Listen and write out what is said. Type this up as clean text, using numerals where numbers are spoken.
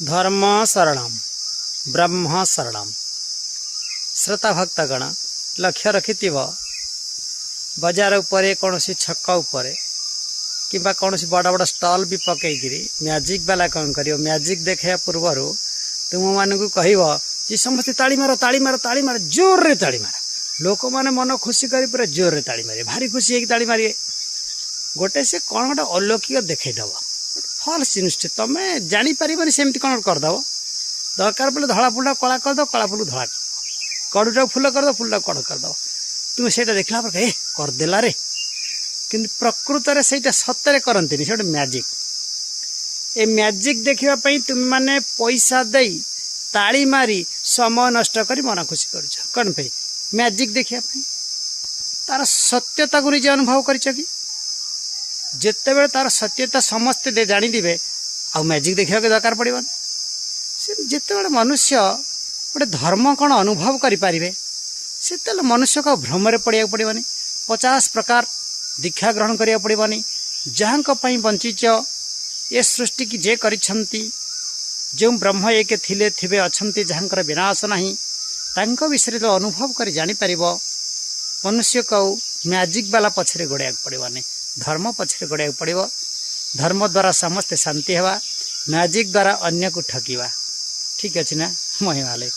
धर्म शरणम ब्रह्म शरणम। श्रोता भक्तगण लक्ष्य रखि बजार उपरे कौन छक उपरे किंबा कौन बड़ बड़ स्टल भी पकईकि मैजिक वाला कौन कर मैजिक देखा पूर्वर तुम मानू कह समस्ते ताली मार ताली मार ताली मार जोर रे ताली मार लोक मैंने मन खुशी कर पूरा जोर रे ताली मारे भारी खुशी होगी ताली मारे गोटे से कौन गोटे अलौकिक देखईदब फल्स जिनिस तुम्हें जापर सेमती कौन करदब दरकार पड़े धला फुल कला करद कला फुल धला कड़ूटा फुल करद फुलटा कड़ करद तुम से देखला करदेला रे कि प्रकृत में से सतरे करती से मैजिक ए मैजिक देखापी तुम मैंने पैसा दे ताली मारी समय नष्ट कर मन खुशी कर कौन पे मैजिक देखापी तार सत्यता को निजे अनुभव कर जिते बड़े तार सत्यता समस्ते जानीदे आ मैजिक देखा दरकार पड़े जिते बड़े मनुष्य गोटे धर्म कौन अनुभव करें से मनुष्य को भ्रम पड़ा पड़ोनी 50 प्रकार दीक्षा ग्रहण करा पड़ोनी जहाँ बंचिच ये सृष्टि की जे करिछंती जो ब्रह्म एक थिले थिबे अछंती जहाँकर विनाश नहीं तांको विषय तो अनुभव कर जापर मनुष्य को मैजिक वाला पछरे गोड़ा पड़ोनी धर्म पछरे गोड़ा पड़ो धर्म द्वारा समस्ते शांति हवा मैजिक द्वारा अन्य को ठकीवा ठीक अच्छे ना महिमालय।